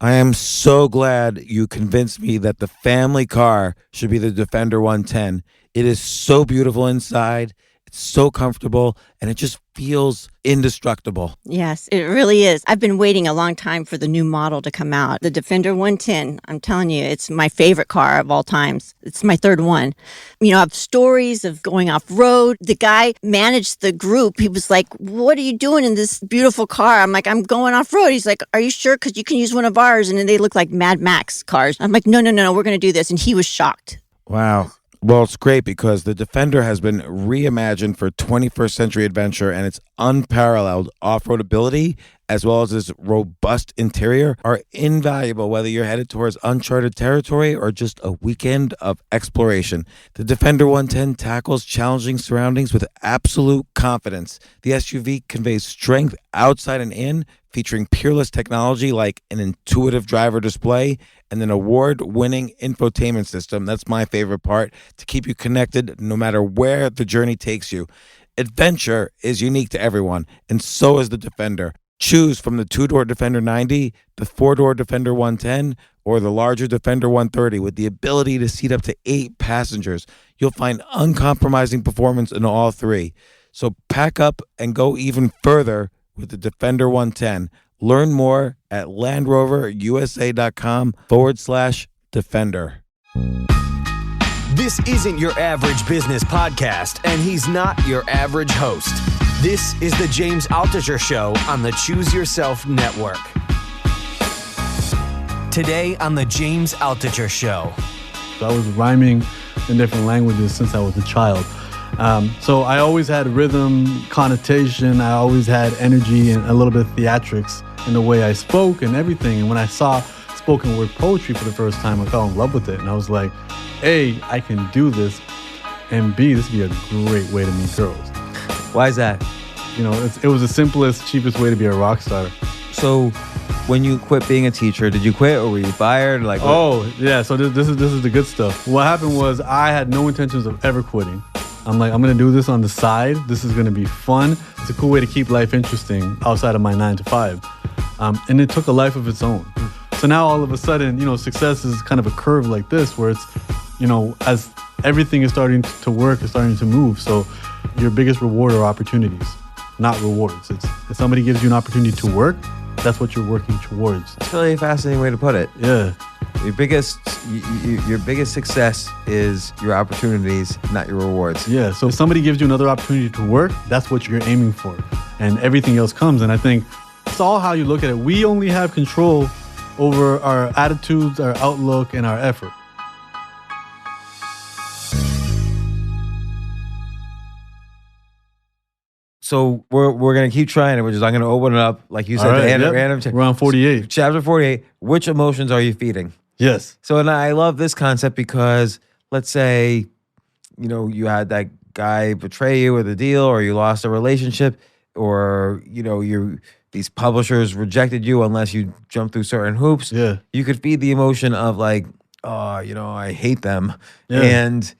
I am so glad you convinced me that the family car should be the Defender 110. It is so beautiful inside. It's so comfortable and it just feels indestructible. Yes, it really is. I've been waiting a long time for the new model to come out. The Defender 110, I'm telling you, it's my favorite car of all times. It's my third one. You know, I have stories of going off road. The guy managed the group. He was like, "What are you doing in this beautiful car?" I'm like, "I'm going off road." He's like, "Are you sure? Because you can use one of ours." And then they look like Mad Max cars. I'm like, no, we're going to do this. And he was shocked. Wow. Well, it's great because the Defender has been reimagined for 21st century adventure, and its unparalleled off-road ability as well as its robust interior are invaluable whether you're headed towards uncharted territory or just a weekend of exploration. The Defender 110 tackles challenging surroundings with absolute confidence. The SUV conveys strength outside and in, featuring peerless technology like an intuitive driver display and an award-winning infotainment system. That's my favorite part, to keep you connected no matter where the journey takes you. Adventure is unique to everyone, and so is the Defender. Choose from the two-door Defender 90, the four-door Defender 110, or the larger Defender 130 with the ability to seat up to 8 passengers. You'll find uncompromising performance in all three. So pack up and go even further with the Defender 110. Learn more at LandRoverUSA.com/Defender. This isn't your average business podcast, and he's not your average host. This is the James Altucher Show on the Choose Yourself Network. Today on the James Altucher Show. I was rhyming in different languages since I was a child. So I always had rhythm, connotation, I always had energy and a little bit of theatrics in the way I spoke and everything. And when I saw spoken word poetry for the first time, I fell in love with it. And I was like, A, I can do this, and B, this would be a great way to meet girls. Why is that? You know, it was the simplest, cheapest way to be a rock star. So when you quit being a teacher, did you quit or were you fired? Like, oh, yeah, so this is the good stuff. What happened was I had no intentions of ever quitting. I'm like, I'm going to do this on the side. This is going to be fun. It's a cool way to keep life interesting outside of my 9 to 5. And it took a life of its own. So now all of a sudden, you know, success is kind of a curve like this where it's, you know, as everything is starting to work, it's starting to move. So your biggest reward are opportunities, not rewards. It's if somebody gives you an opportunity to work, that's what you're working towards. It's really a fascinating way to put it. Yeah. Your biggest success is your opportunities, not your rewards. Yeah. So if somebody gives you another opportunity to work, that's what you're aiming for. And everything else comes. And I think it's all how you look at it. We only have control over our attitudes, our outlook, and our effort. So we're gonna keep trying it. I'm gonna open it up, like you said, random. We're on 48. Chapter 48. Which emotions are you feeding? Yes. So, and I love this concept because let's say, you know, you had that guy betray you with a deal, or you lost a relationship, or you know, these publishers rejected you unless you jump through certain hoops. Yeah. You could feed the emotion of like, oh, you know, I hate them, yeah. And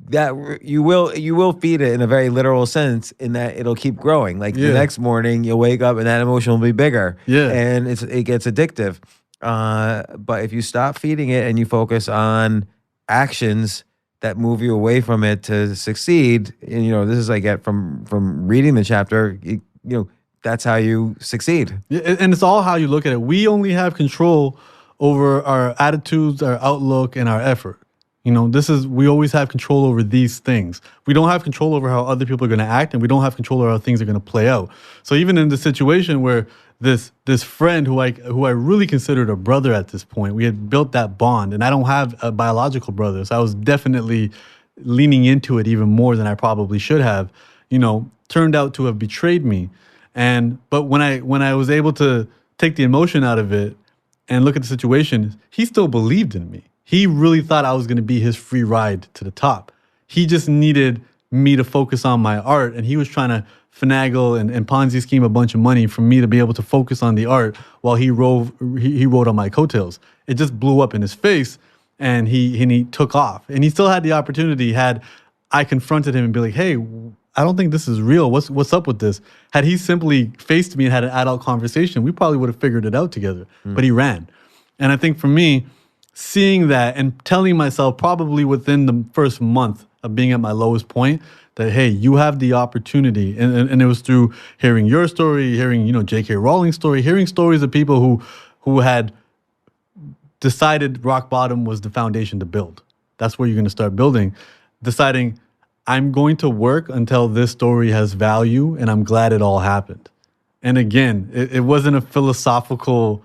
that you will feed it in a very literal sense, in that it'll keep growing. Like the next morning you'll wake up and that emotion will be bigger. Yeah. And it gets addictive. But if you stop feeding it and you focus on actions that move you away from it to succeed, and you know, this is I get from reading the chapter, you know, that's how you succeed. Yeah, and it's all how you look at it. We only have control over our attitudes, our outlook, and our effort. You know, we always have control over these things. We don't have control over how other people are going to act, and we don't have control over how things are going to play out. So even in the situation where this friend who I really considered a brother at this point, we had built that bond, and I don't have a biological brother, so I was definitely leaning into it even more than I probably should have, you know, turned out to have betrayed me. But when I was able to take the emotion out of it and look at the situation, he still believed in me. He really thought I was going to be his free ride to the top. He just needed me to focus on my art, and he was trying to finagle and Ponzi scheme a bunch of money for me to be able to focus on the art while he rode on my coattails. It just blew up in his face, and he took off. And he still had the opportunity, had I confronted him and be like, hey, I don't think this is real. What's up with this? Had he simply faced me and had an adult conversation, we probably would have figured it out together. But he ran. And I think for me, seeing that and telling myself probably within the first month of being at my lowest point that, hey, you have the opportunity. And it was through hearing your story, hearing, J.K. Rowling's story, hearing stories of people who had decided rock bottom was the foundation to build. That's where you're going to start building. Deciding, I'm going to work until this story has value, and I'm glad it all happened. And again, it wasn't a philosophical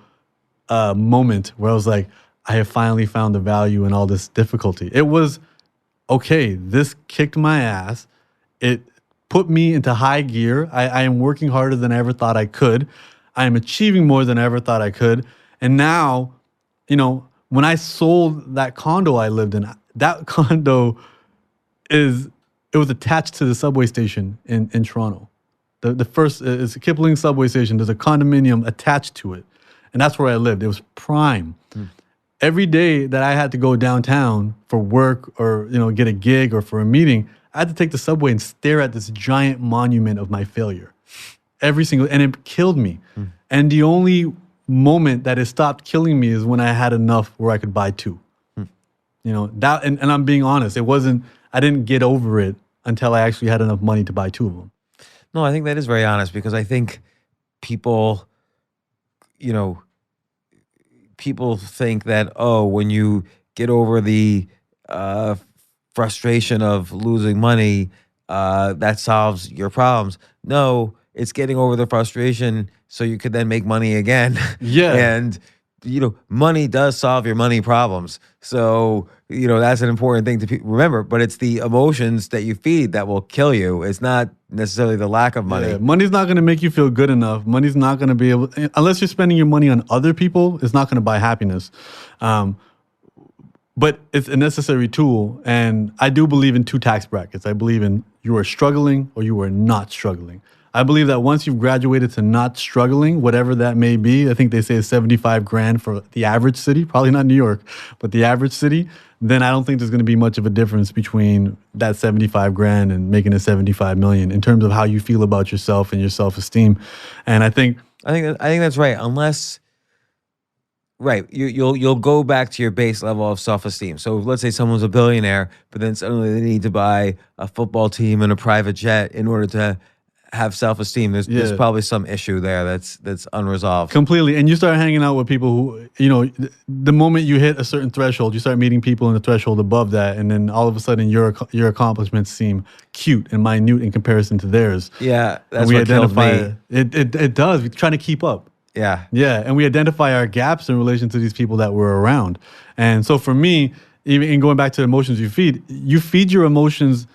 moment where I was like, I have finally found the value in all this difficulty. It was, okay, this kicked my ass. It put me into high gear. I am working harder than I ever thought I could. I am achieving more than I ever thought I could. And now, when I sold that condo I lived in, that condo it was attached to the subway station in Toronto. The first is a Kipling subway station. There's a condominium attached to it. And that's where I lived. It was prime. Every day that I had to go downtown for work or, get a gig or for a meeting, I had to take the subway and stare at this giant monument of my failure. And it killed me. And the only moment that it stopped killing me is when I had enough where I could buy two. That, and I'm being honest, I didn't get over it until I actually had enough money to buy two of them. No, I think that is very honest because I think people, people think that, when you get over the frustration of losing money, that solves your problems. No, it's getting over the frustration so you could then make money again. Yeah. And, money does solve your money problems. So, that's an important thing to remember. But it's the emotions that you feed that will kill you. It's not necessarily the lack of money. Yeah, money's not going to make you feel good enough. Money's not going to be able, unless you're spending your money on other people, it's not going to buy happiness. But it's a necessary tool. And I do believe in two tax brackets. I believe in you are struggling or you are not struggling. I believe that once you've graduated to not struggling, whatever that may be, I think they say it's 75 grand for the average city, probably not New York, but the average city, then I don't think there's going to be much of a difference between that 75 grand and making it 75 million in terms of how you feel about yourself and your self-esteem. And I think that's right. Unless, right, you'll go back to your base level of self-esteem. So let's say someone's a billionaire, but then suddenly they need to buy a football team and a private jet in order to have self-esteem. There's probably some issue there that's unresolved. Completely. And you start hanging out with people who, the moment you hit a certain threshold, you start meeting people in the threshold above that, and then all of a sudden your accomplishments seem cute and minute in comparison to theirs. Yeah, that's and we what identify killed me. It does. We're trying to keep up. Yeah. Yeah, and we identify our gaps in relation to these people that we're around. And so for me, even in going back to the emotions you feed your emotions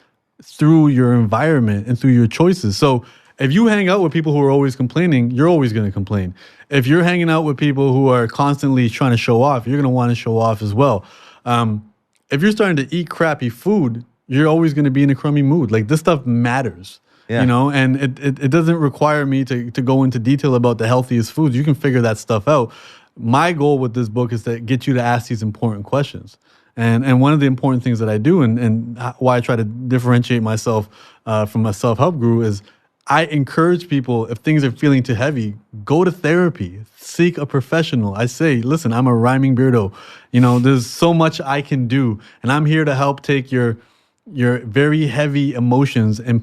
through your environment and through your choices. So if you hang out with people who are always complaining, you're always going to complain. If you're hanging out with people who are constantly trying to show off, you're going to want to show off as well. If you're starting to eat crappy food, you're always going to be in a crummy mood. Like, this stuff matters. Yeah. And it doesn't require me to go into detail about the healthiest foods. You can figure that stuff out. My goal with this book is to get you to ask these important questions. And one of the important things that I do and why I try to differentiate myself from a self-help guru is I encourage people, if things are feeling too heavy, go to therapy, seek a professional. I say, listen, I'm a rhyming beardo. There's so much I can do, and I'm here to help take your very heavy emotions and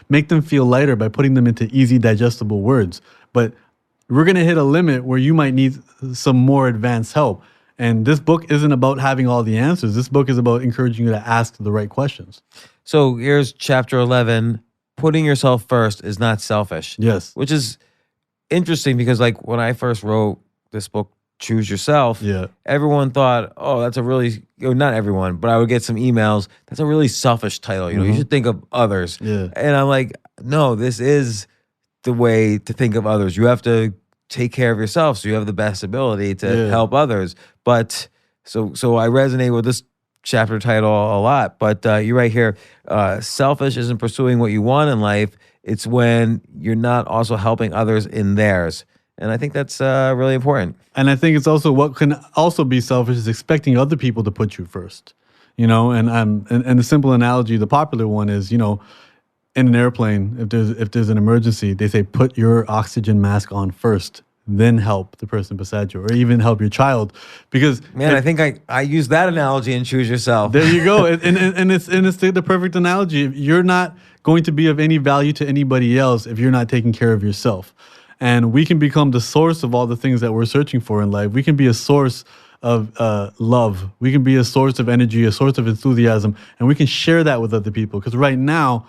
make them feel lighter by putting them into easy digestible words. But we're going to hit a limit where you might need some more advanced help. And this book isn't about having all the answers. This book is about encouraging you to ask the right questions. So here's chapter 11. Putting yourself first is not selfish. Yes. Which is interesting because, like, when I first wrote this book, Choose Yourself, everyone thought, oh, that's a really, not everyone, but I would get some emails, that's a really selfish title. You should think of others. Yeah. And I'm like, no, this is the way to think of others. You have to take care of yourself so you have the best ability to help others. But so I resonate with this chapter title a lot, but you're right here. Selfish isn't pursuing what you want in life. It's when you're not also helping others in theirs. And I think that's really important. And I think it's also what can also be selfish is expecting other people to put you first. And the simple analogy, the popular one is, in an airplane, if there's an emergency, they say put your oxygen mask on first, then help the person beside you, or even help your child, because Man, I think I use that analogy in Choose Yourself. there you go. And it's the perfect analogy. You're not going to be of any value to anybody else if you're not taking care of yourself. And we can become the source of all the things that we're searching for in life. We can be a source of love. We can be a source of energy, a source of enthusiasm, and we can share that with other people. Because right now,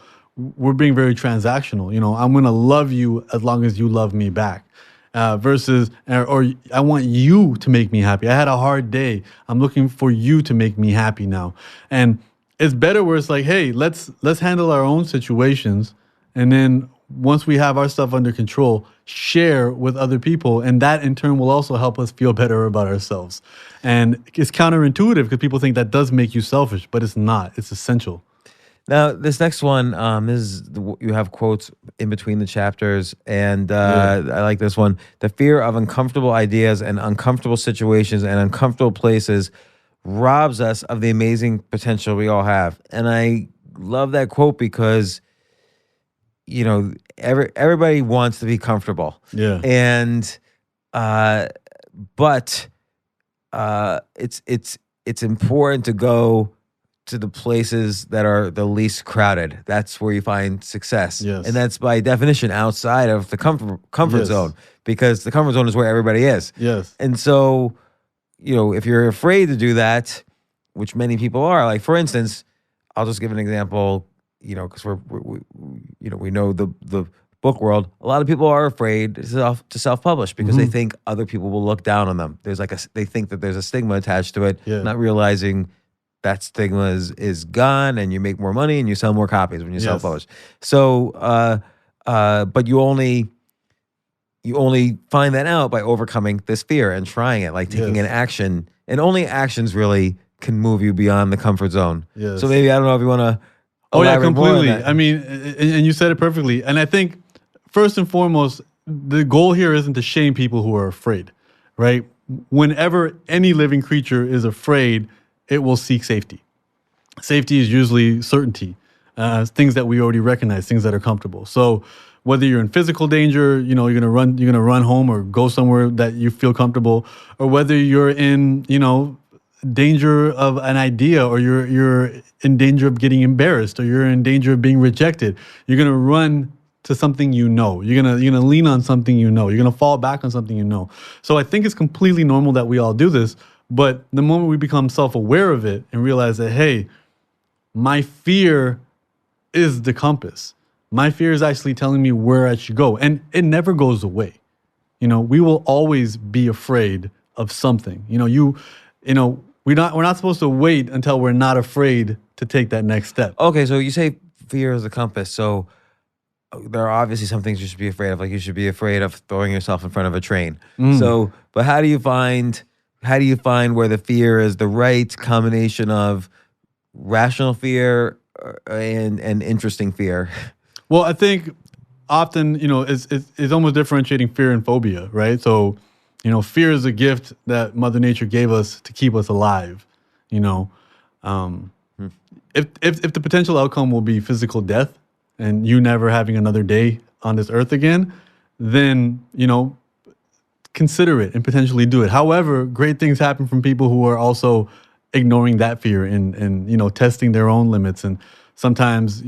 we're being very transactional. I'm going to love you as long as you love me back. Versus, or I want you to make me happy. I had a hard day. I'm looking for you to make me happy now. And it's better where it's like, hey, let's handle our own situations, and then once we have our stuff under control, share with other people, and that in turn will also help us feel better about ourselves. And it's counterintuitive because people think that does make you selfish, but it's not. It's essential. Now, this next one you have quotes in between the chapters, and I like this one. The fear of uncomfortable ideas and uncomfortable situations and uncomfortable places robs us of the amazing potential we all have. And I love that quote because, everybody wants to be comfortable. Yeah. And, but it's important to go to the places that are the least crowded. That's where you find success. Yes. And that's by definition outside of the comfort Yes. zone, because the comfort zone is where everybody is. Yes. And so, if you're afraid to do that, which many people are, like for instance, I'll just give an example, because we know the book world. A lot of people are afraid to self-publish because they think other people will look down on them. They think that there's a stigma attached to it, not realizing that stigma is gone, and you make more money and you sell more copies when you self-publish. So, but you only find that out by overcoming this fear and trying it, like taking an action. And only actions really can move you beyond the comfort zone. Yes. So maybe, I don't know if you want to Oh yeah, elaborate more on completely. that. I mean, and you said it perfectly. And I think first and foremost, the goal here isn't to shame people who are afraid, right? Whenever any living creature is afraid, it will seek safety. Safety is usually certainty, things that we already recognize, things that are comfortable. So whether you're in physical danger, you're gonna run home or go somewhere that you feel comfortable, or whether you're in, danger of an idea, or you're in danger of getting embarrassed, or you're in danger of being rejected, you're gonna run to something You're gonna lean on something You're gonna fall back on something So I think it's completely normal that we all do this. But the moment we become self-aware of it and realize that, hey, my fear is the compass. My fear is actually telling me where I should go. And it never goes away. We will always be afraid of something. We're not supposed to wait until we're not afraid to take that next step. Okay, so you say fear is the compass. So there are obviously some things you should be afraid of. Like you should be afraid of throwing yourself in front of a train. So, but how do you find where the fear is the right combination of rational fear and interesting fear? Well, I think often, it's almost differentiating fear and phobia, right? So, fear is a gift that Mother Nature gave us to keep us alive. If the potential outcome will be physical death and you never having another day on this earth again, then, consider it and potentially do it. However, great things happen from people who are also ignoring that fear and testing their own limits. And sometimes,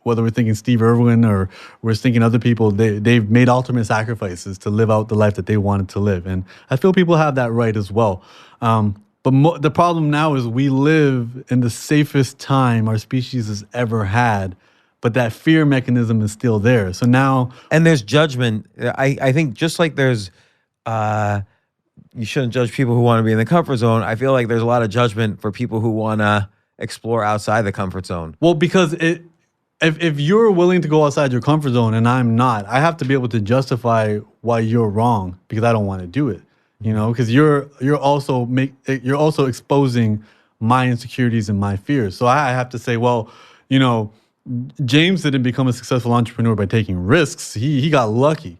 whether we're thinking Steve Irwin or we're thinking other people, they've made ultimate sacrifices to live out the life that they wanted to live. And I feel people have that right as well. But the problem now is we live in the safest time our species has ever had, but that fear mechanism is still there. So now... And there's judgment. I think just like there's... you shouldn't judge people who want to be in the comfort zone. I feel like there's a lot of judgment for people who want to explore outside the comfort zone. Well, because if you're willing to go outside your comfort zone and I'm not, I have to be able to justify why you're wrong because I don't want to do it. Because you're also exposing my insecurities and my fears. So I have to say, well, James didn't become a successful entrepreneur by taking risks. He got lucky.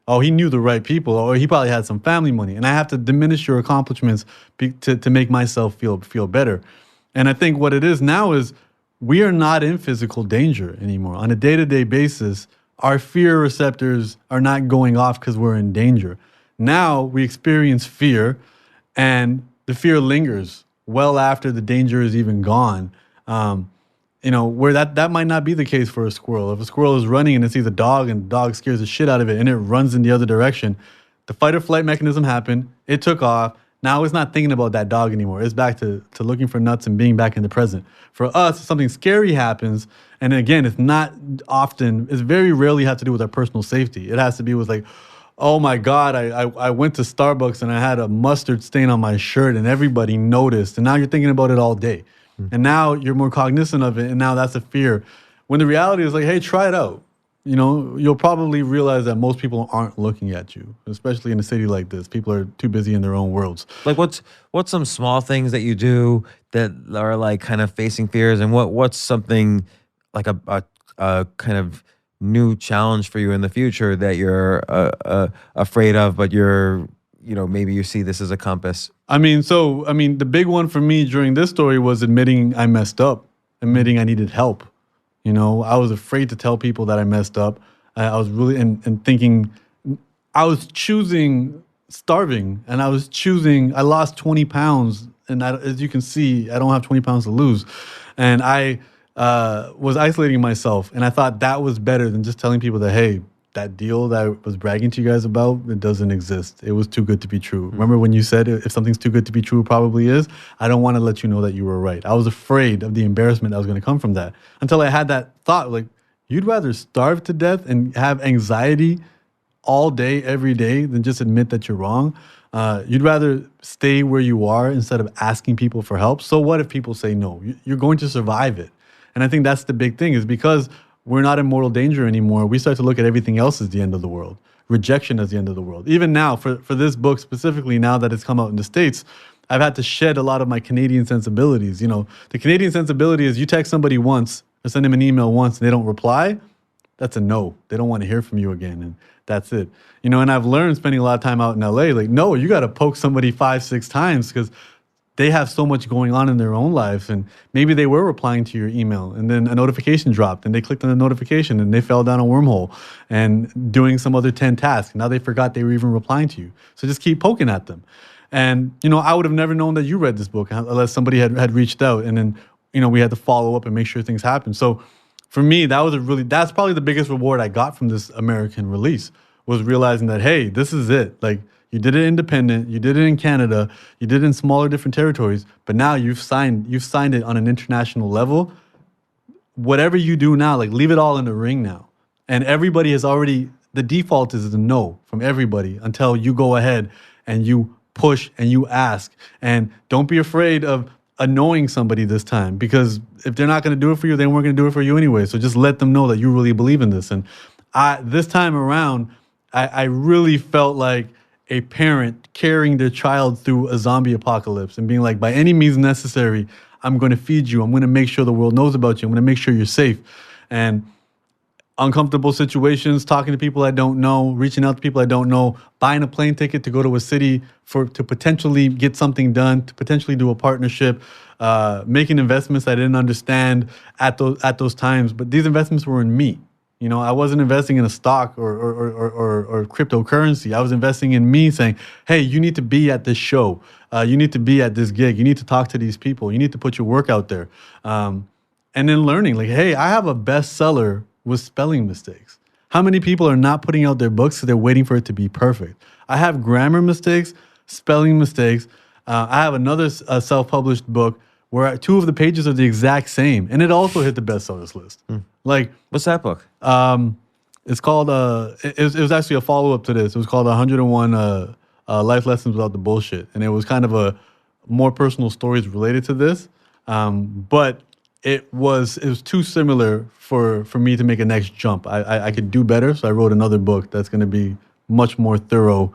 Oh, he knew the right people, or he probably had some family money. And I have to diminish your accomplishments to make myself feel better. And I think what it is now is we are not in physical danger anymore. On a day-to-day basis, our fear receptors are not going off because we're in danger. Now we experience fear, and the fear lingers well after the danger is even gone. Where that might not be the case for a squirrel. If a squirrel is running and it sees a dog and the dog scares the shit out of it and it runs in the other direction, the fight or flight mechanism happened. It took off. Now it's not thinking about that dog anymore. It's back to looking for nuts and being back in the present. For us, if something scary happens, and again, it's very rarely have to do with our personal safety. It has to be with like, oh my God, I went to Starbucks and I had a mustard stain on my shirt and everybody noticed. And now you're thinking about it all day. And now you're more cognizant of it, and now that's a fear. When the reality is like, hey, try it out. You'll probably realize that most people aren't looking at you, especially in a city like this. People are too busy in their own worlds. Like what's some small things that you do that are like kind of facing fears, and what's something like a kind of new challenge for you in the future that you're afraid of, but maybe you see this as a compass? The big one for me during this story was admitting I messed up, admitting I needed help. I was afraid to tell people that I messed up. I was really and thinking I was choosing starving, and I lost 20 pounds, and as you can see, I don't have 20 pounds to lose. And I was isolating myself, and I thought that was better than just telling people that, hey, that deal that I was bragging to you guys about, it doesn't exist. It was too good to be true. Remember when you said if something's too good to be true, it probably is? I don't want to let you know that you were right. I was afraid of the embarrassment that was going to come from that until I had that thought, like, you'd rather starve to death and have anxiety all day, every day, than just admit that you're wrong. You'd rather stay where you are instead of asking people for help. So what if people say no? You're going to survive it. And I think that's the big thing, is because we're not in mortal danger anymore, we start to look at everything else as the end of the world. Rejection as the end of the world. Even now, for this book specifically, now that it's come out in the States, I've had to shed a lot of my Canadian sensibilities. The Canadian sensibility is you text somebody once or send them an email once and they don't reply, that's a no. They don't want to hear from you again, and that's it. And I've learned spending a lot of time out in LA, like, no, you got to poke somebody 5-6 times because they have so much going on in their own lives, and maybe they were replying to your email and then a notification dropped and they clicked on the notification and they fell down a wormhole and doing some other 10 tasks. Now they forgot they were even replying to you. So just keep poking at them. And, I would have never known that you read this book unless somebody had reached out, and then, we had to follow up and make sure things happen. So for me, that's probably the biggest reward I got from this American release, was realizing that, hey, this is it. Like, you did it independent, you did it in Canada, you did it in smaller different territories, but now you've signed it on an international level. Whatever you do now, like, leave it all in the ring now. And everybody has already, the default is a no from everybody until you go ahead and you push and you ask. And don't be afraid of annoying somebody this time, because if they're not going to do it for you, they weren't going to do it for you anyway. So just let them know that you really believe in this. And this time around, I really felt like a parent carrying their child through a zombie apocalypse and being like, by any means necessary, I'm going to feed you. I'm going to make sure the world knows about you. I'm going to make sure you're safe. And uncomfortable situations, talking to people I don't know, reaching out to people I don't know, buying a plane ticket to go to a city to potentially get something done, to potentially do a partnership, making investments I didn't understand at those times. But these investments were in me. I wasn't investing in a stock or cryptocurrency. I was investing in me, saying, hey, you need to be at this show. You need to be at this gig. You need to talk to these people. You need to put your work out there. And then learning, like, hey, I have a bestseller with spelling mistakes. How many people are not putting out their books because they're waiting for it to be perfect? I have grammar mistakes, spelling mistakes. I have another self-published book where 2 of the pages are the exact same, and it also hit the bestsellers list. Like, what's that book? It's called. It was actually a follow-up to this. It was called 101 Life Lessons Without the Bullshit, and it was kind of a more personal stories related to this. But it was too similar for me to make a next jump. I could do better, so I wrote another book that's going to be much more thorough.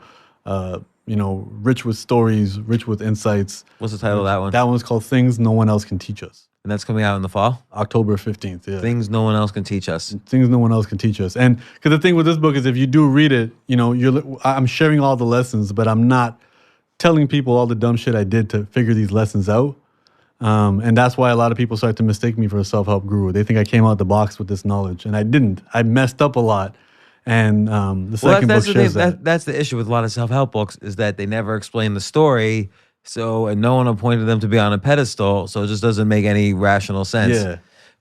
Rich with stories, rich with insights. What's the title of that one? That one's called Things No One Else Can Teach Us. And that's coming out in the fall? October 15th, yeah. Things No One Else Can Teach Us. Things No One Else Can Teach Us. And because the thing with this book is, if you do read it, I'm sharing all the lessons, but I'm not telling people all the dumb shit I did to figure these lessons out. And that's why a lot of people start to mistake me for a self-help guru. They think I came out the box with this knowledge, and I didn't. I messed up a lot. And the second book shares that. That's the issue with a lot of self-help books is that they never explain the story. So, and no one appointed them to be on a pedestal. So it just doesn't make any rational sense. Yeah.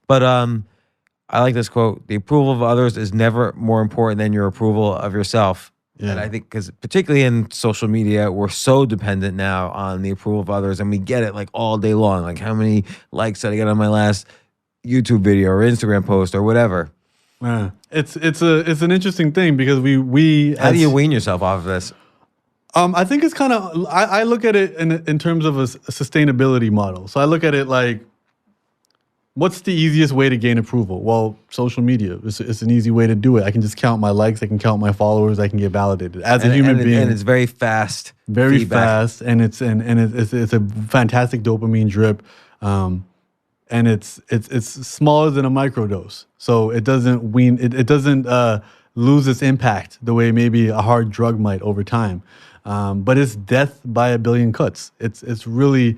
But I like this quote: "The approval of others is never more important than your approval of yourself." Yeah. And I think because particularly in social media, we're so dependent now on the approval of others, and we get it like all day long. Like how many likes did I get on my last YouTube video or Instagram post or whatever? Yeah. It's an interesting thing because we How do you wean yourself off of this? I think it's kind of I look at it in terms of a sustainability model. So I look at it like, what's the easiest way to gain approval? Well, social media. It's an easy way to do it. I can just count my likes. I can count my followers. I can get validated as a human being. And it's very fast. Very feedback. fast, and it's a fantastic dopamine drip, and it's smaller than a microdose, so it doesn't wean. It doesn't lose its impact the way maybe a hard drug might over time. But it's death by a billion cuts. It's really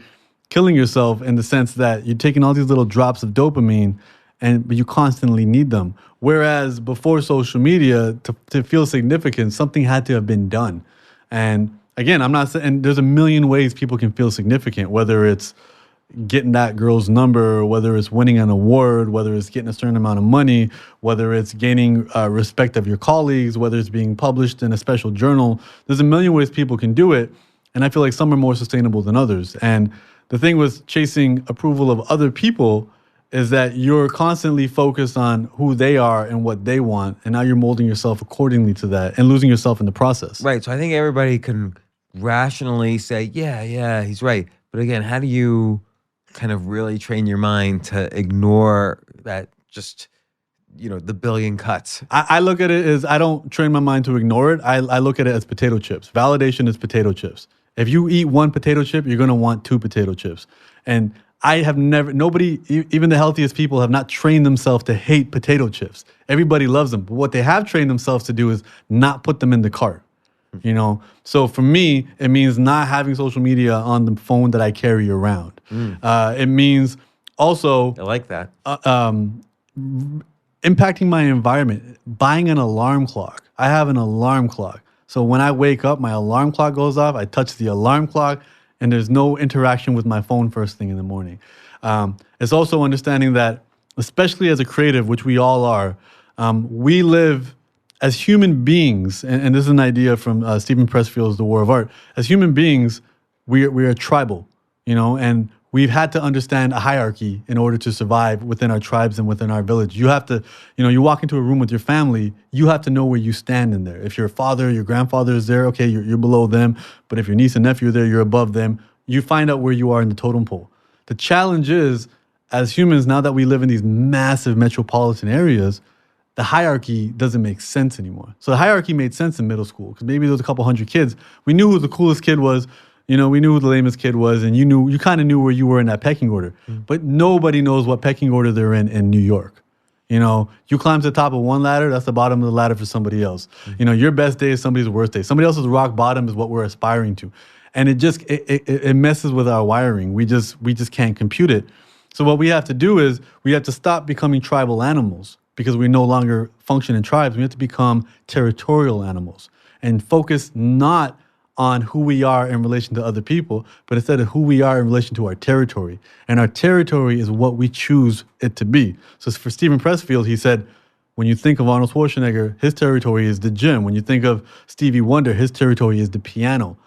killing yourself in the sense that you're taking all these little drops of dopamine but you constantly need them. Whereas before social media, to feel significant, something had to have been done. And again, I'm not saying there's a million ways people can feel significant, whether it's getting that girl's number, whether it's winning an award, whether it's getting a certain amount of money, whether it's gaining respect of your colleagues, whether it's being published in a special journal. There's a million ways people can do it. And I feel like some are more sustainable than others. And the thing with chasing approval of other people is that you're constantly focused on who they are and what they want. And now you're molding yourself accordingly to that and losing yourself in the process. Right. So I think everybody can rationally say, yeah, he's right. But again, how do you kind of really train your mind to ignore that just, the billion cuts? I look at it as I don't train my mind to ignore it. I look at it as potato chips. Validation is potato chips. If you eat one potato chip, you're going to want 2 potato chips. And I have nobody, even the healthiest people have not trained themselves to hate potato chips. Everybody loves them. But what they have trained themselves to do is not put them in the cart. So for me, it means not having social media on the phone that I carry around. It means also I like that. Impacting my environment, buying an alarm clock. I have an alarm clock. So when I wake up, my alarm clock goes off, I touch the alarm clock, and there's no interaction with my phone first thing in the morning. It's also understanding that, especially as a creative, which we all are, we live as human beings, and this is an idea from Stephen Pressfield's The War of Art. As human beings, we are tribal, and we've had to understand a hierarchy in order to survive within our tribes and within our village. You have to, you walk into a room with your family, you have to know where you stand in there. If your father, your grandfather is there, okay, you're below them. But if your niece and nephew are there, you're above them. You find out where you are in the totem pole. The challenge is, as humans, now that we live in these massive metropolitan areas, the hierarchy doesn't make sense anymore. So the hierarchy made sense in middle school because maybe there was a couple hundred kids. We knew who the coolest kid was. We knew who the lamest kid was, and you kind of knew where you were in that pecking order. But nobody knows what pecking order they're in New York. You climb to the top of one ladder, that's the bottom of the ladder for somebody else. Your best day is somebody's worst day. Somebody else's rock bottom is what we're aspiring to. And it messes with our wiring. We just can't compute it. So what we have to do is we have to stop becoming tribal animals because we no longer function in tribes. We have to become territorial animals and focus not on who we are in relation to other people, but instead of who we are in relation to our territory. And our territory is what we choose it to be. So for Stephen Pressfield, he said, when you think of Arnold Schwarzenegger, his territory is the gym. When you think of Stevie Wonder, his territory is the piano.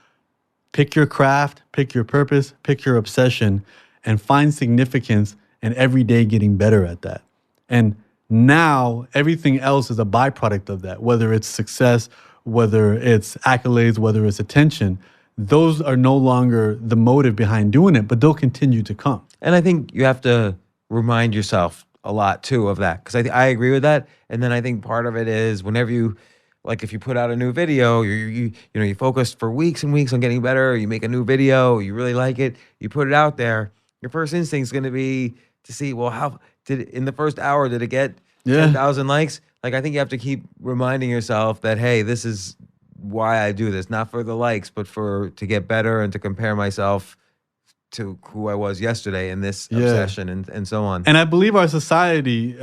Pick your craft, pick your purpose, pick your obsession, and find significance in every day getting better at that. And now everything else is a byproduct of that, whether it's success, whether it's accolades, whether it's attention. Those are no longer the motive behind doing it, but they'll continue to come. And I think you have to remind yourself a lot too of that, because I agree with that. And then I think part of it is whenever you, like if you put out a new video, you focus for weeks and weeks on getting better, you make a new video, you really like it, you put it out there, your first instinct is going to be to see, well, how did it, in the first hour, did it get 10,000 likes? Like, I think you have to keep reminding yourself that, hey, this is why I do this, not for the likes, but to get better and to compare myself to who I was yesterday in this Yeah. obsession and so on. And I believe our society,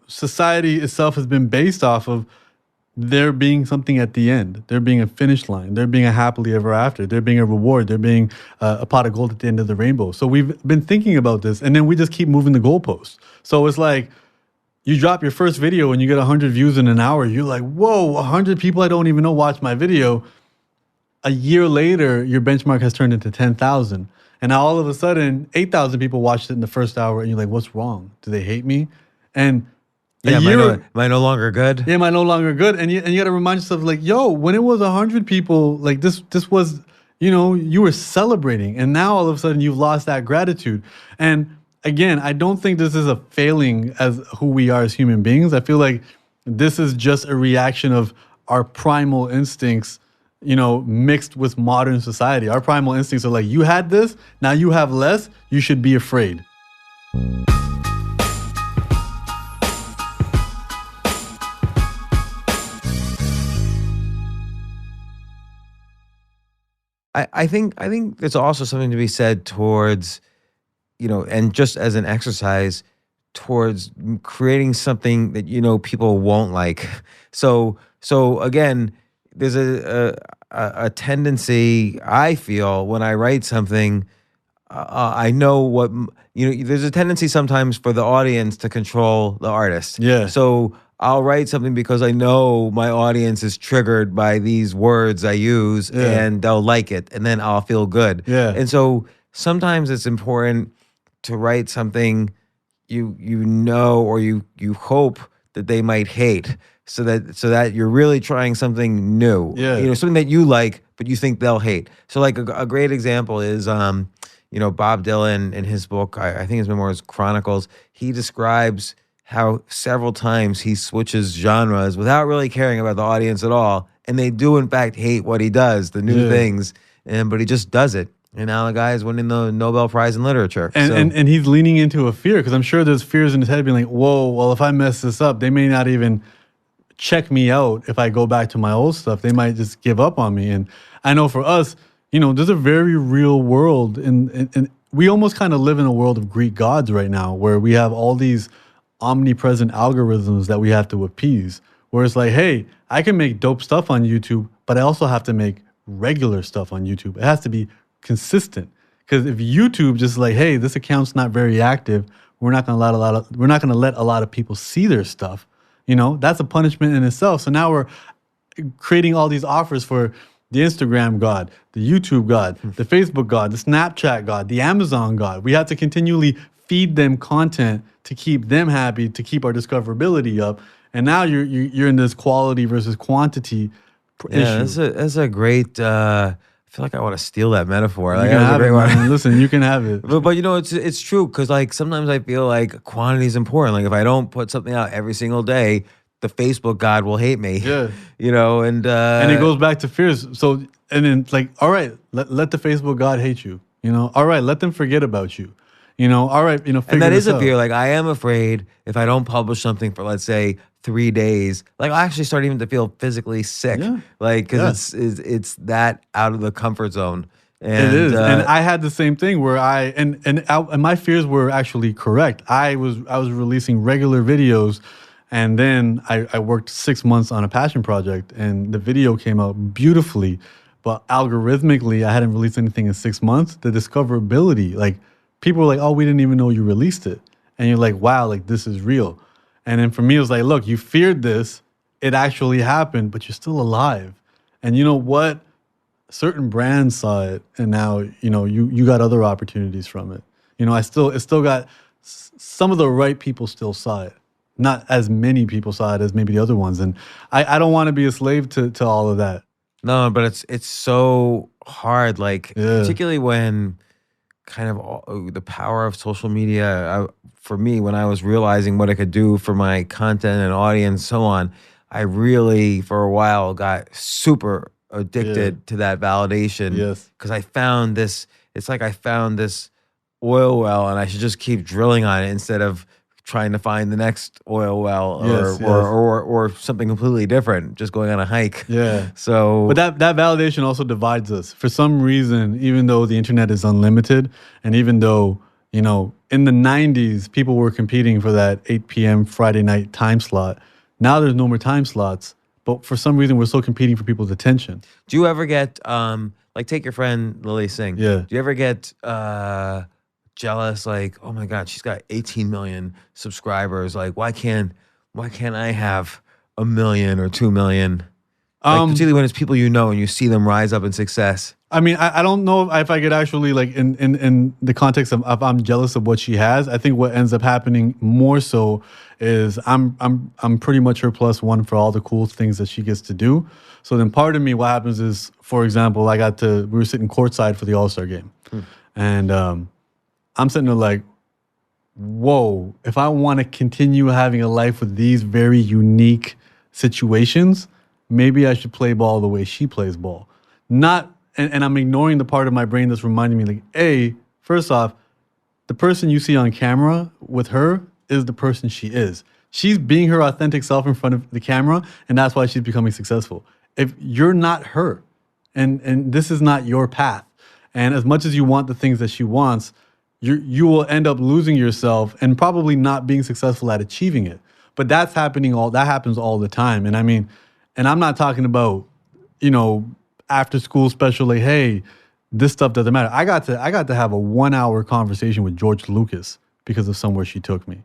society itself has been based off of there being something at the end, there being a finish line, there being a happily ever after, there being a reward, there being a pot of gold at the end of the rainbow. So we've been thinking about this, and then we just keep moving the goalposts. So it's like you drop your first video and you get 100 views in an hour. You're like, whoa, 100 people I don't even know watch my video. A year later, your benchmark has turned into 10,000. And now all of a sudden, 8,000 people watched it in the first hour, and you're like, what's wrong? Do they hate me? And Yeah, am I no longer good? am I no longer good? And you got to remind yourself, like, yo, when it was 100 people, like this was, you were celebrating, and now all of a sudden you've lost that gratitude. And again, I don't think this is a failing as who we are as human beings. I feel like this is just a reaction of our primal instincts, mixed with modern society. Our primal instincts are like, you had this, now you have less, you should be afraid. I think there's also something to be said towards, and just as an exercise towards creating something that people won't like. So again, there's a tendency, I feel, when I write something, I know what there's a tendency sometimes for the audience to control the artist. Yeah. So I'll write something because I know my audience is triggered by these words I use, and they'll like it, and then I'll feel good. Yeah. And so sometimes it's important to write something or you hope that they might hate, so that you're really trying something new. Yeah. Something that you like but you think they'll hate. So like a great example is Bob Dylan in his book, I think his memoirs Chronicles, he describes how several times he switches genres without really caring about the audience at all, and they do in fact hate what he does, the new things, but he just does it. And now the guy is winning the Nobel Prize in Literature. And he's leaning into a fear, because I'm sure there's fears in his head being like, whoa, well, if I mess this up, they may not even check me out if I go back to my old stuff. They might just give up on me. And I know for us, there's a very real world, and we almost kind of live in a world of Greek gods right now, where we have all these omnipresent algorithms that we have to appease, where it's like, hey, I can make dope stuff on YouTube, but I also have to make regular stuff on YouTube. It has to be consistent, because if YouTube just like, hey, this account's not very active, we're not going to let a lot of people see their stuff. That's a punishment in itself. So now we're creating all these offers for the Instagram God, the YouTube God, the Facebook God, the Snapchat God, the Amazon God. We have to continually feed them content to keep them happy, to keep our discoverability up. And now you're in this quality versus quantity issue. That's a great. I feel like I want to steal that metaphor. You Like, can that was a have great it, one. man. Listen, you can have it. But it's true, because like sometimes I feel like quantity is important. Like if I don't put something out every single day, the Facebook God will hate me. Yeah. And it goes back to fears. So, and then it's like, all right, let the Facebook God hate you. All right, let them forget about you. All right, figure and that is this a out. fear. Like I am afraid if I don't publish something for, let's say, 3 days, like I actually start even to feel physically sick. Yeah. Like because it's that out of the comfort zone. And, it is, and I had the same thing where and my fears were actually correct. I was releasing regular videos, and then I worked 6 months on a passion project, and the video came out beautifully, but algorithmically I hadn't released anything in 6 months. The discoverability, like people were like, "Oh, we didn't even know you released it," and you're like, "Wow, like this is real." And then for me, it was like, "Look, you feared this; it actually happened, but you're still alive." And you know what? Certain brands saw it, and now you got other opportunities from it. It still got some of the right people still saw it. Not as many people saw it as maybe the other ones, and I don't want to be a slave to all of that. No, but it's so hard. Like particularly when kind of the power of social media. For me, when I was realizing what it could do for my content and audience, so on, I really for a while got super addicted to that validation. Yes. Because I found this, it's like I found this oil well, and I should just keep drilling on it instead of trying to find the next oil well Yes, or something completely different, just going on a hike. Yeah. So, But that validation also divides us. For some reason, even though the internet is unlimited, and even though, in the 90s, people were competing for that 8 p.m. Friday night time slot. Now there's no more time slots. But for some reason, we're still competing for people's attention. do you ever get like take your friend Lily Singh? Yeah. Do you ever get jealous? Like, oh my God, she's got 18 million subscribers. Like, why can't I have 1 million or 2 million? Like, particularly when it's people and you see them rise up in success. I mean, I don't know if I could actually, like, in the context of if I'm jealous of what she has. I think what ends up happening more so is I'm pretty much her plus one for all the cool things that she gets to do. So then part of me, what happens is, for example, we were sitting courtside for the All-Star game. And I'm sitting there like, whoa, if I want to continue having a life with these very unique situations, maybe I should play ball the way she plays ball. And I'm ignoring the part of my brain that's reminding me, like, first off, the person you see on camera with her is the person she is. She's being her authentic self in front of the camera, and that's why she's becoming successful. If you're not her, and this is not your path, and as much as you want the things that she wants, you will end up losing yourself and probably not being successful at achieving it. But that happens all the time. And I mean, and I'm not talking about, after school special, like, hey, this stuff doesn't matter. I got to have a 1-hour conversation with George Lucas because of somewhere she took me.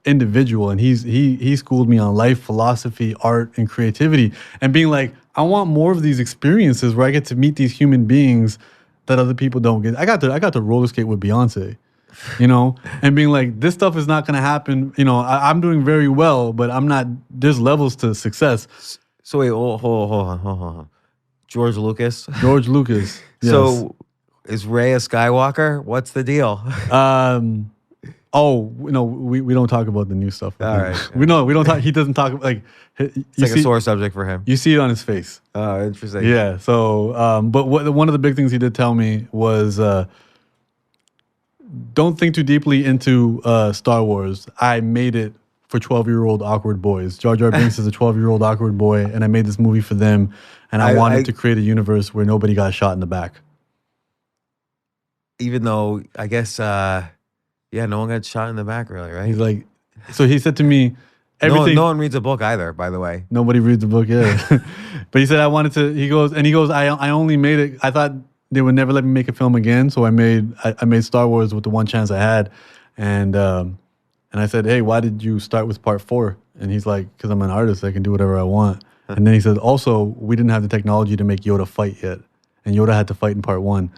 Individual, and he schooled me on life, philosophy, art, and creativity, and being like, I want more of these experiences where I get to meet these human beings that other people don't get. I got to roller skate with Beyonce, and being like, this stuff is not going to happen. I'm doing very well, but I'm not. There's levels to success. So wait, hold on. George Lucas. George Lucas. Yes. So is Rey a Skywalker? What's the deal? We don't talk about the new stuff. All right. We don't talk. He doesn't talk like. It's like a sore subject for him. You see it on his face. Oh, interesting. Yeah. So, but one of the big things he did tell me was, don't think too deeply into Star Wars. I made it for 12-year-old awkward boys. Jar Jar Binks is a 12-year-old awkward boy, and I made this movie for them. And I wanted to create a universe where nobody got shot in the back. Even though I guess, no one got shot in the back, really, right? He's like, so he said to me, everything. No one reads a book either, by the way. Nobody reads the book, yeah. But he said I wanted to. He goes, I only made it. I thought they would never let me make a film again, so I made Star Wars with the one chance I had, and I said, hey, why did you start with part 4? And he's like, because I'm an artist, I can do whatever I want. And then he said, also, we didn't have the technology to make Yoda fight yet, and Yoda had to fight in part 1.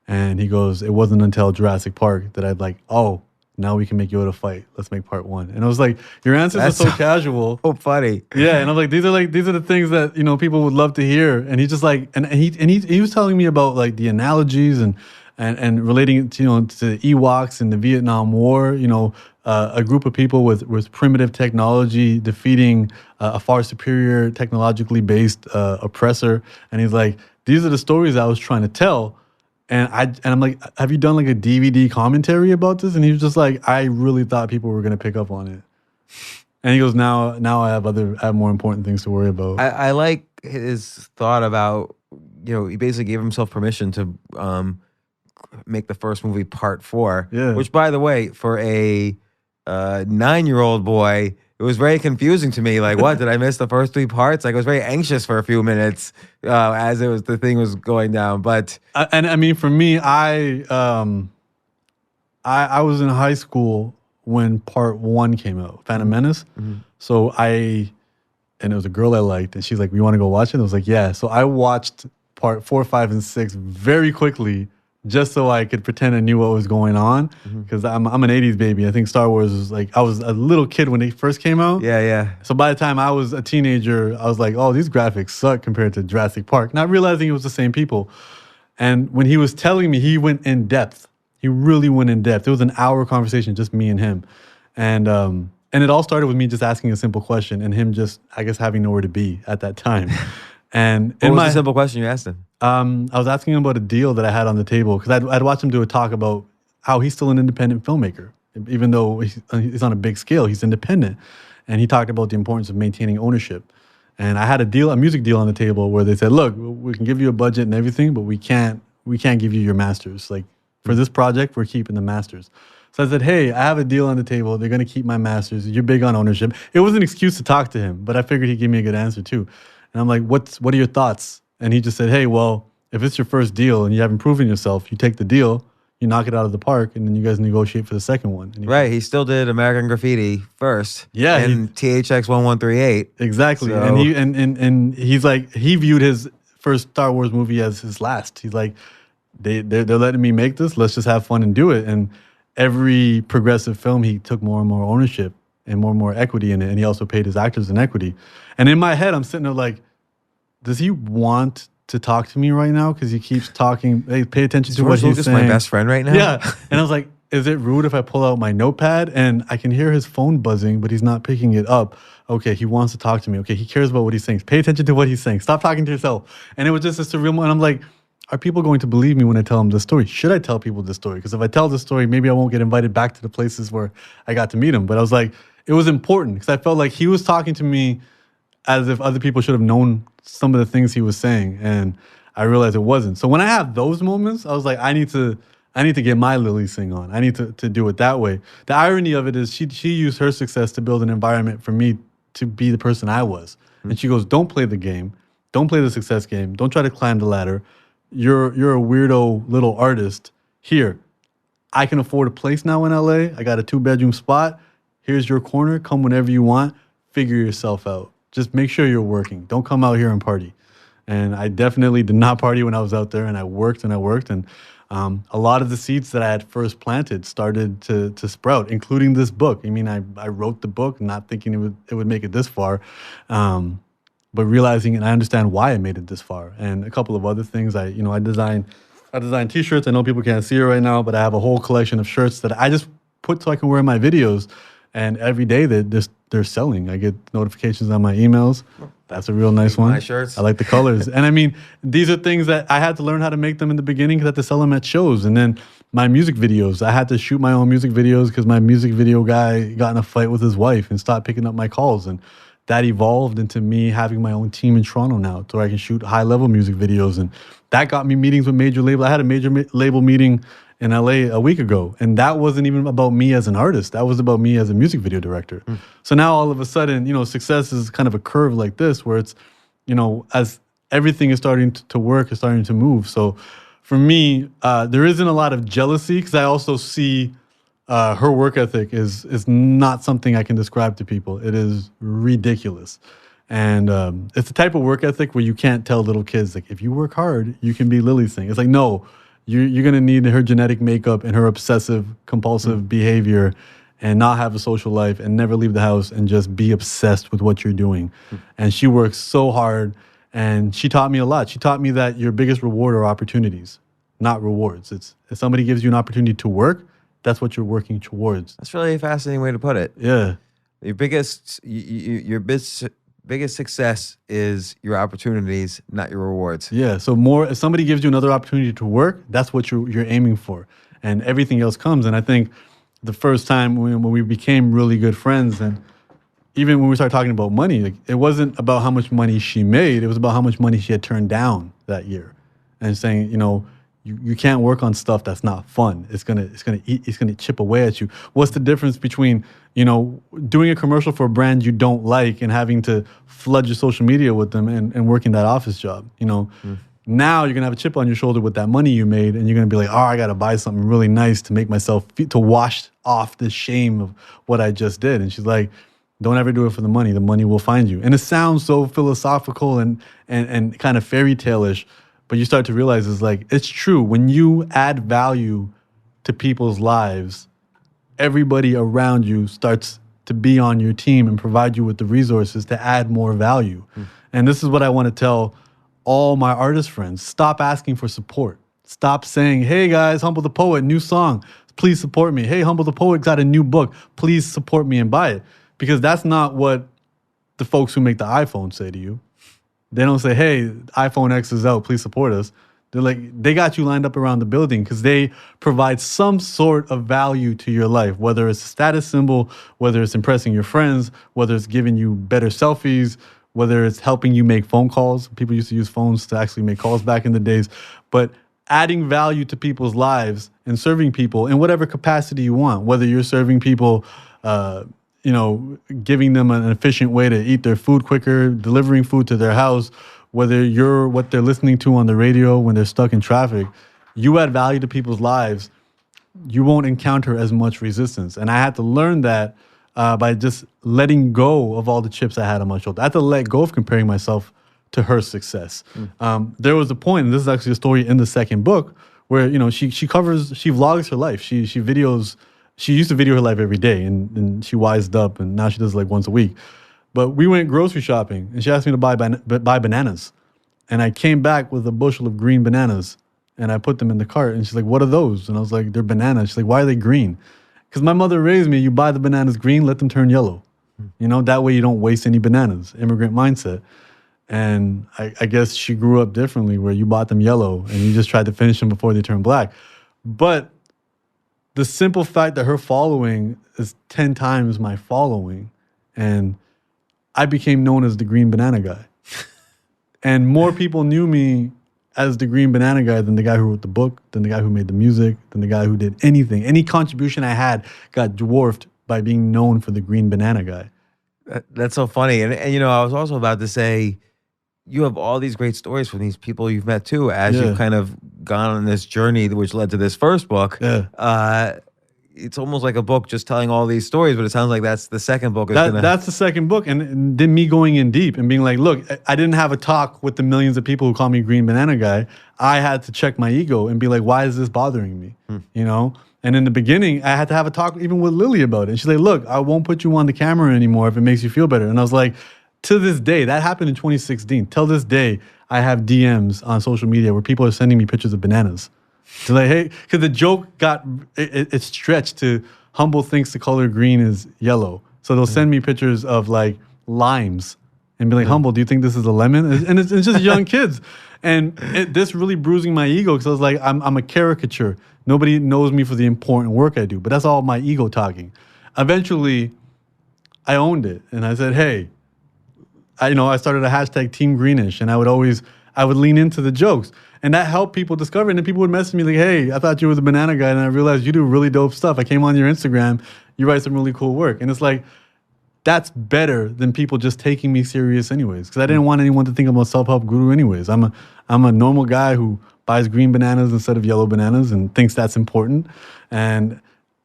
And he goes, it wasn't until Jurassic Park that I'd like, oh, now we can make Yoda fight. Let's make part 1. And I was like, your answers are so casual. Oh, funny. Yeah, and I'm like, these are the things that people would love to hear. And he's just like, and he was telling me about like the analogies and relating it to the Ewoks and the Vietnam War. A group of people with primitive technology defeating a far superior technologically based oppressor. And he's like, these are the stories I was trying to tell. And I'm like, have you done like a DVD commentary about this? And he was just like, I really thought people were gonna pick up on it. And he goes, now I have more important things to worry about. I like his thought about, he basically gave himself permission to make the first movie part 4. Yeah. Which, by the way, for a 9-year-old boy, it was very confusing to me. Like, what, did I miss the first 3 parts? Like, I was very anxious for a few minutes as the thing was going down. But and I mean, for me, I was in high school when part 1 came out, Phantom Menace. Mm-hmm. So and it was a girl I liked, and she's like, "We want to go watch it?" And I was like, "Yeah." So I watched part 4, 5, and 6 very quickly, just so I could pretend I knew what was going on, because I'm an 80s baby. I think Star Wars was like, I was a little kid when they first came out. Yeah. So by the time I was a teenager, I was like, oh, these graphics suck compared to Jurassic Park, not realizing it was the same people. And when he was telling me, he went in depth. He really went in depth. It was an hour conversation, just me and him. And it all started with me just asking a simple question and him just, I guess, having nowhere to be at that time. And what was the simple question you asked him? I was asking him about a deal that I had on the table, because I'd watched him do a talk about how he's still an independent filmmaker. even though he's on a big scale, he's independent. And he talked about the importance of maintaining ownership. And I had a music deal on the table where they said, look, we can give you a budget and everything, but we can't give you your masters. Like for this project, we're keeping the masters. So I said, hey, I have a deal on the table. They're going to keep my masters. You're big on ownership. It was an excuse to talk to him, but I figured he'd give me a good answer too. And I'm like, what are your thoughts? And he just said, hey, well, if it's your first deal and you haven't proven yourself, you take the deal, you knock it out of the park, and then you guys negotiate for the second one. And Right. He still did American Graffiti first. Yeah, And THX 1138. Exactly. So- And he's like, he viewed his first Star Wars movie as his last. He's like, they're letting me make this. Let's just have fun and do it. And every progressive film, he took more and more ownership and more equity in it. And he also paid his actors in equity. And in my head, I'm sitting there like, does he want to talk to me right now? Because he keeps talking, hey, pay attention to what he's Lucas saying. my best friend right now? Yeah. And I was like, is it rude if I pull out my notepad and I can hear his phone buzzing, but he's not picking it up? Okay, he wants to talk to me. Okay, he cares about what he's saying. Pay attention to what he's saying. Stop talking to yourself. And it was just a surreal moment. And I'm like, are people going to believe me when I tell them this story? Should I tell people this story? Because if I tell this story, maybe I won't get invited back to the places where I got to meet him. But I was like, it was important because I felt like he was talking to me as if other people should have known some of the things he was saying. And I realized it wasn't. So when I have those moments, I was like, I need to get my Lily Sing on. I need to do it that way. The irony of it is she used her success to build an environment for me to be the person I was. And she goes, don't play the game. Don't play the success game. Don't try to climb the ladder. You're a weirdo little artist. Here, I can afford a place now in LA. I got a 2-bedroom spot. Here's your corner. Come whenever you want. Figure yourself out. Just make sure you're working. Don't come out here and party. And I definitely did not party when I was out there, and I worked. And a lot of the seeds that I had first planted started to sprout, including this book. I mean, I wrote the book not thinking it would make it this far, but realizing, and I understand why I made it this far. And a couple of other things, I design T-shirts. I know people can't see it right now, but I have a whole collection of shirts that I just put so I can wear in my videos. And every day they're selling. I get notifications on my emails. That's a real nice one. My shirts. I like the colors. And I mean, these are things that I had to learn how to make them in the beginning because I had to sell them at shows. And then my music videos, I had to shoot my own music videos because my music video guy got in a fight with his wife and stopped picking up my calls. And that evolved into me having my own team in Toronto now so I can shoot high-level music videos. And that got me meetings with major labels. I had a major label meeting in LA a week ago. And that wasn't even about me as an artist. That was about me as a music video director. So now all of a sudden, success is kind of a curve like this where it's, as everything is starting to work, is starting to move. So for me, there isn't a lot of jealousy because I also see her work ethic is not something I can describe to people. It is ridiculous. And it's the type of work ethic where you can't tell little kids, like, if you work hard, you can be Lily Singh. It's like, no, you're going to need her genetic makeup and her obsessive compulsive behavior and not have a social life and never leave the house and just be obsessed with what you're doing. And she works so hard, and she taught me a lot. She taught me that your biggest reward are opportunities, not rewards. It's if somebody gives you an opportunity to work, that's what you're working towards. That's really a fascinating way to put it. Yeah. Your biggest success is your opportunities, not your rewards. Yeah. So if somebody gives you another opportunity to work, that's what you're aiming for, and everything else comes. And I think the first time when we became really good friends, and even when we started talking about money, like, it wasn't about how much money she made. It was about how much money she had turned down that year, and saying, you can't work on stuff that's not fun. It's gonna chip away at you. What's the difference between doing a commercial for a brand you don't like and having to flood your social media with them and working that office job? Now you're gonna have a chip on your shoulder with that money you made, and you're gonna be like, oh, I gotta buy something really nice to make myself to wash off the shame of what I just did. And she's like, don't ever do it for the money. The money will find you. And it sounds so philosophical and kind of fairy tale-ish, but you start to realize it's true. When you add value to people's lives, everybody around you starts to be on your team and provide you with the resources to add more value. And this is what I want to tell all my artist friends. Stop asking for support. Stop saying, hey guys, Humble the Poet, new song, please support me. Hey, Humble the Poet got a new book, please support me and buy it. Because that's not what the folks who make the iPhone say to you. They don't say, hey, iPhone X is out, please support us. They're like, they got you lined up around the building because they provide some sort of value to your life, whether it's a status symbol, whether it's impressing your friends, whether it's giving you better selfies, whether it's helping you make phone calls. People used to use phones to actually make calls back in the days. But adding value to people's lives and serving people in whatever capacity you want, whether you're serving people, giving them an efficient way to eat their food quicker, delivering food to their house, whether you're what they're listening to on the radio when they're stuck in traffic, you add value to people's lives, you won't encounter as much resistance. And I had to learn that by just letting go of all the chips I had on my shoulder. I had to let go of comparing myself to her success. There was a point, and this is actually a story in the second book, where she vlogs her life. She videos. She used to video her life every day, and she wised up, and now she does it like once a week. But we went grocery shopping, and she asked me to buy bananas. And I came back with a bushel of green bananas, and I put them in the cart. And she's like, "What are those?" And I was like, "They're bananas." She's like, "Why are they green?" Because my mother raised me, you buy the bananas green, let them turn yellow. That way you don't waste any bananas. Immigrant mindset. And I guess she grew up differently, where you bought them yellow, and you just tried to finish them before they turn black. But the simple fact that her following is 10 times my following, and I became known as the green banana guy. And more people knew me as the green banana guy than the guy who wrote the book, than the guy who made the music, than the guy who did anything. Any contribution I had got dwarfed by being known for the green banana guy. That's so funny. And I was also about to say, you have all these great stories from these people you've met too, as you've kind of gone on this journey, which led to this first book. Yeah. It's almost like a book just telling all these stories, but it sounds like that's the second book. That's the second book. And then me going in deep and being like, look, I didn't have a talk with the millions of people who call me green banana guy. I had to check my ego and be like, why is this bothering me? And in the beginning, I had to have a talk even with Lily about it. And she's like, look, I won't put you on the camera anymore if it makes you feel better. And I was like, to this day, that happened in 2016. Till this day, I have DMs on social media where people are sending me pictures of bananas. They're like, hey, because the joke it stretched to Humble thinks the color green is yellow. So they'll send me pictures of like limes and be like, Humble, do you think this is a lemon? And it's just young kids. And this really bruising my ego because I was like, I'm a caricature. Nobody knows me for the important work I do, but that's all my ego talking. Eventually, I owned it and I said, hey, I started a hashtag Team Greenish, and I would lean into the jokes. And that helped people discover it. And then people would message me like, hey, I thought you were the banana guy, and I realized you do really dope stuff. I came on your Instagram, you write some really cool work. And it's like, that's better than people just taking me serious anyways. Because I didn't want anyone to think I'm a self-help guru anyways. I'm a normal guy who buys green bananas instead of yellow bananas and thinks that's important. And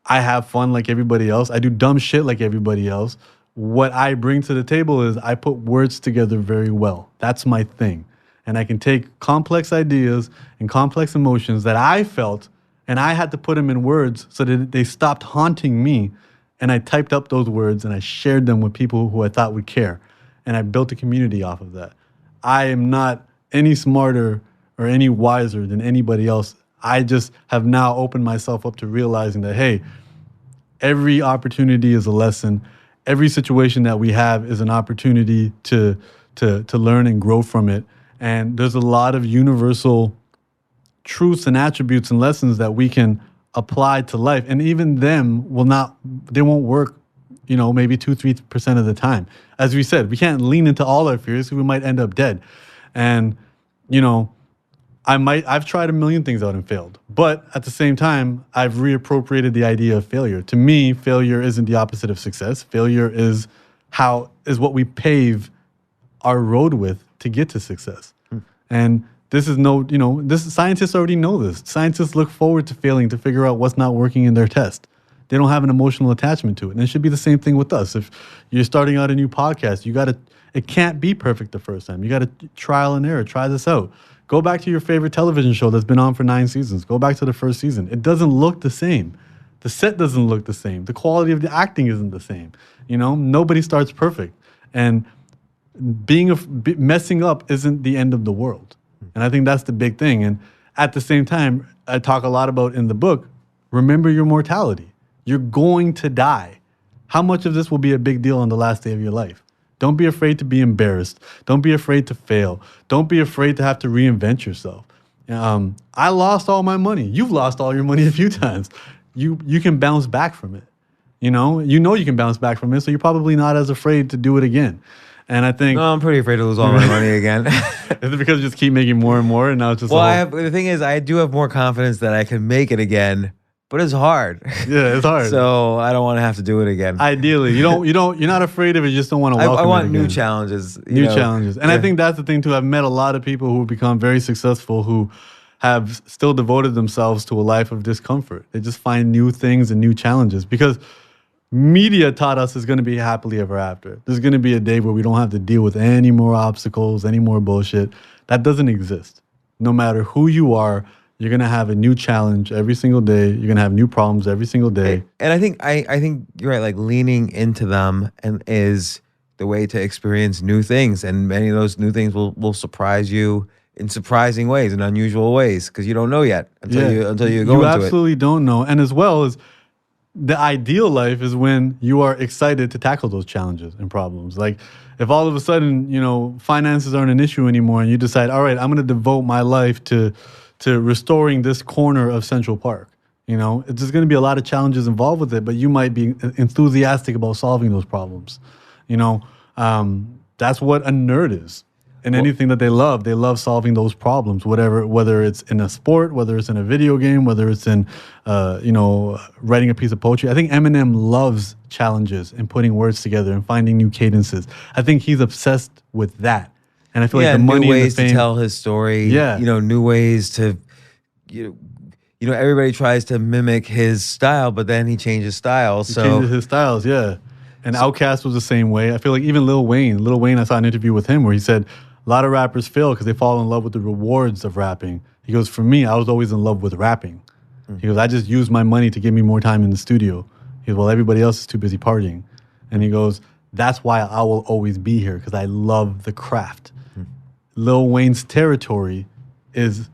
I have fun like everybody else. I do dumb shit like everybody else. What I bring to the table is I put words together very well. That's my thing. And I can take complex ideas and complex emotions that I felt, and I had to put them in words so that they stopped haunting me. And I typed up those words and I shared them with people who I thought would care. And I built a community off of that. I am not any smarter or any wiser than anybody else. I just have now opened myself up to realizing that, hey, every opportunity is a lesson. Every situation that we have is an opportunity to learn and grow from it. And there's a lot of universal truths and attributes and lessons that we can apply to life. And even them they won't work, maybe 2-3% of the time. As we said, we can't lean into all our fears because we might end up dead. And, I've tried a million things out and failed. But at the same time, I've reappropriated the idea of failure. To me, failure isn't the opposite of success. Failure is what we pave our road with to get to success. And this is scientists already know this. Scientists look forward to failing to figure out what's not working in their test. They don't have an emotional attachment to it. And it should be the same thing with us. If you're starting out a new podcast, it can't be perfect the first time. You got to trial and error, try this out. Go back to your favorite television show that's been on for 9 seasons. Go back to the first season. It doesn't look the same. The set doesn't look the same. The quality of the acting isn't the same. Nobody starts perfect. And messing up isn't the end of the world. And I think that's the big thing. And at the same time, I talk a lot about in the book, remember your mortality. You're going to die. How much of this will be a big deal on the last day of your life? Don't be afraid to be embarrassed. Don't be afraid to fail. Don't be afraid to have to reinvent yourself. I lost all my money. You've lost all your money a few times. You can bounce back from it. You know you can bounce back from it, so you're probably not as afraid to do it again. And I think No, I'm pretty afraid to lose all my money again. it's because you just keep making more and more, and now it's just Well, the thing is, I do have more confidence that I can make it again, but it's hard. yeah, it's hard. So I don't want to have to do it again. Ideally, you're not afraid of it. You just don't want to welcome I want it new again. challenges. New challenges. And I think that's the thing too. I've met a lot of people who have become very successful who have still devoted themselves to a life of discomfort. They just find new things and new challenges because media taught us it's going to be happily ever after. There's going to be a day where we don't have to deal with any more obstacles, any more bullshit. That doesn't exist. No matter who you are, you're going to have a new challenge every single day. You're going to have new problems every single day. And I think you're right. Like leaning into them and is the way to experience new things, and many of those new things will surprise you in surprising ways, in unusual ways, because you don't know yet until you go into it. You absolutely don't know. And as well as the ideal life is when you are excited to tackle those challenges and problems. Like if all of a sudden, finances aren't an issue anymore and you decide, all right, I'm going to devote my life to restoring this corner of Central Park. There's going to be a lot of challenges involved with it, but you might be enthusiastic about solving those problems. That's what a nerd is. And anything that they love solving those problems, whether it's in a sport, whether it's in a video game, whether it's in, writing a piece of poetry. I think Eminem loves challenges and putting words together and finding new cadences. I think he's obsessed with that. And I feel like the money new ways and the fame, to tell his story. Yeah. New ways to, everybody tries to mimic his style, but then he changes style. He changes his styles, yeah. And Outkast was the same way. I feel like even Lil Wayne, I saw an interview with him where he said, a lot of rappers fail because they fall in love with the rewards of rapping. He goes, for me, I was always in love with rapping. He goes, I just used my money to give me more time in the studio. He goes, well, everybody else is too busy partying. And he goes, that's why I will always be here, because I love the craft. Lil Wayne's territory is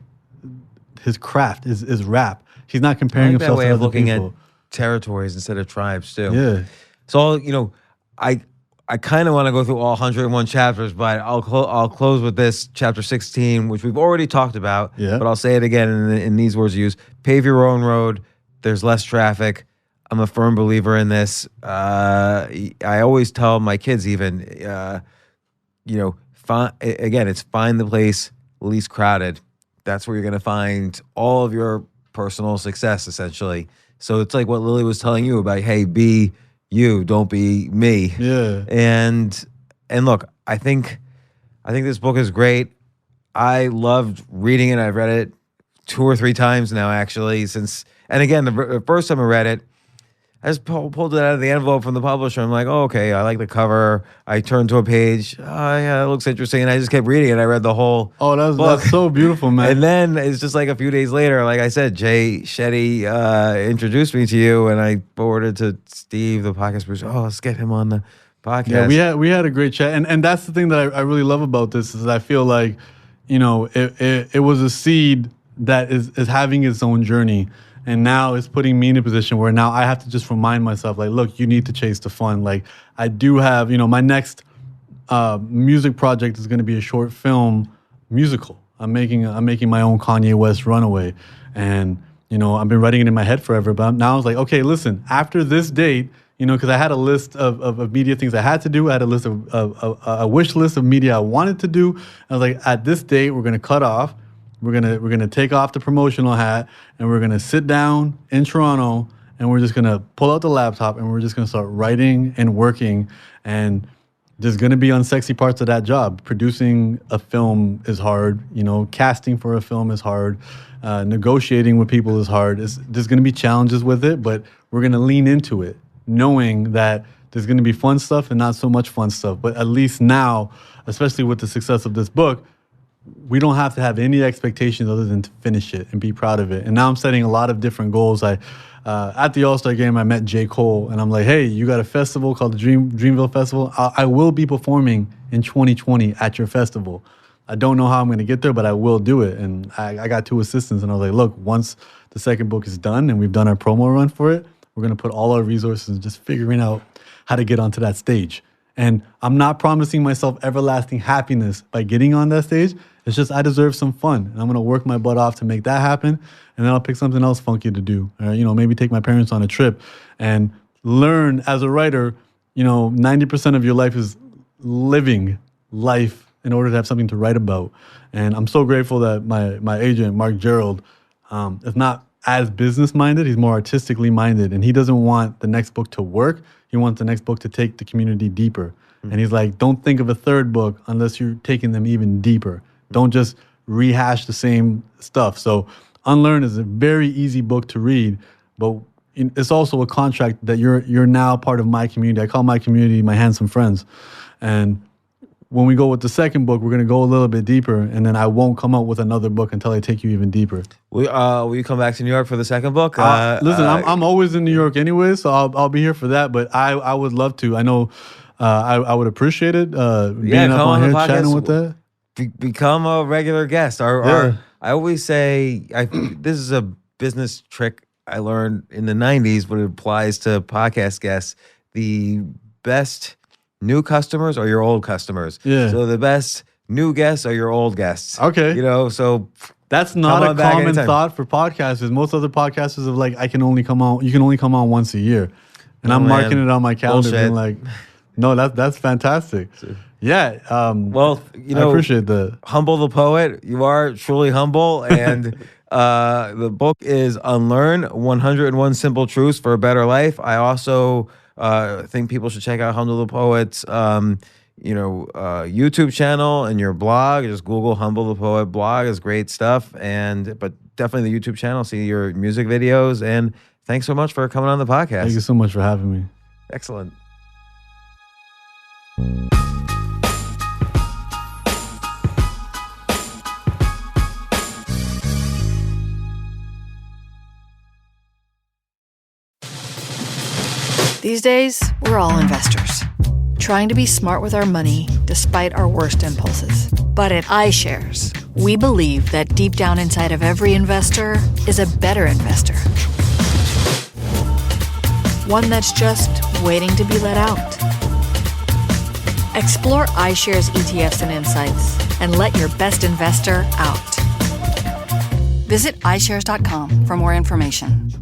his craft, is rap. He's not comparing that himself way to of other looking people. at territories instead of tribes too. Yeah. So I kind of want to go through all 101 chapters, but I'll close with this chapter 16, which we've already talked about. Yeah. But I'll say it again in these words used: pave your own road. There's less traffic. I'm a firm believer in this. I always tell my kids, even, find the place least crowded. That's where you're going to find all of your personal success, essentially. So it's like what Lily was telling you about, hey, be you, don't be me. Yeah. And look, I think this book is great. I loved reading it. I've read it 2 or 3 times now, actually, and again, the first time I read it, I just pulled it out of the envelope from the publisher. I'm like, oh, okay, I like the cover. I turned to a page. Oh, yeah, it looks interesting. And I just kept reading it. I read the whole book. That's so beautiful, man. And then it's just like a few days later, like I said, Jay Shetty introduced me to you, and I forwarded to Steve, the podcast producer. Oh, let's get him on the podcast. Yeah, we had a great chat. And that's the thing that I really love about this is I feel like, it was a seed that is having its own journey. And now it's putting me in a position where now I have to just remind myself, like, look, you need to chase the fun. Like, I do have, my next music project is going to be a short film musical. I'm making my own Kanye West Runaway. And, I've been writing it in my head forever. But now I was like, okay, listen, after this date, because I had a list of media things I had to do. I had a list of a wish list of media I wanted to do. I was like, at this date, we're going to cut off. We're gonna take off the promotional hat and we're gonna sit down in Toronto and we're just gonna pull out the laptop and we're just gonna start writing and working. And there's gonna be unsexy parts of that job. Producing a film is hard. Casting for a film is hard. Negotiating with people is hard. There's gonna be challenges with it, but we're gonna lean into it, knowing that there's gonna be fun stuff and not so much fun stuff. But at least now, especially with the success of this book, we don't have to have any expectations other than to finish it and be proud of it. And now I'm setting a lot of different goals. At the All-Star game, I met J. Cole, and I'm like, hey, you got a festival called the Dreamville Festival? I will be performing in 2020 at your festival. I don't know how I'm going to get there, but I will do it. And I got 2 assistants, and I was like, look, once the second book is done and we've done our promo run for it, we're going to put all our resources in just figuring out how to get onto that stage. And I'm not promising myself everlasting happiness by getting on that stage. It's just I deserve some fun, and I'm gonna work my butt off to make that happen, and then I'll pick something else funky to do. Maybe take my parents on a trip and learn as a writer. 90% of your life is living life in order to have something to write about. And I'm so grateful that my agent, Mark Gerald, is not as business minded. He's more artistically minded, and he doesn't want the next book to work. He wants the next book to take the community deeper. And he's like, don't think of a third book unless you're taking them even deeper. Don't just rehash the same stuff. So Unlearn is a very easy book to read, but it's also a contract that you're now part of my community. I call my community my handsome friends. And when we go with the second book, we're going to go a little bit deeper, and then I won't come out with another book until I take you even deeper. Will you come back to New York for the second book? Listen, I'm always in New York anyway, so I'll be here for that. But I would love to. I know I would appreciate it. Being up on here, chatting with that. Become a regular guest. I always say, this is a business trick I learned in the 90s, but it applies to podcast guests. The best new customers are your old customers. Yeah. So the best new guests are your old guests. Okay. So that's not a common thought for podcasters. Most other podcasters are like, you can only come on once a year. And I'm marking it on my calendar being like, no, that's fantastic. Yeah. I appreciate that. Humble the poet. You are truly humble. And the book is Unlearn, 101 Simple Truths for a Better Life. I also think people should check out Humble the Poet's YouTube channel and your blog. Just Google Humble the Poet blog. Is great stuff. But definitely the YouTube channel. See your music videos. And thanks so much for coming on the podcast. Thank you so much for having me. Excellent. These days, we're all investors, trying to be smart with our money despite our worst impulses. But at iShares, we believe that deep down inside of every investor is a better investor. One that's just waiting to be let out. Explore iShares ETFs and insights and let your best investor out. Visit iShares.com for more information.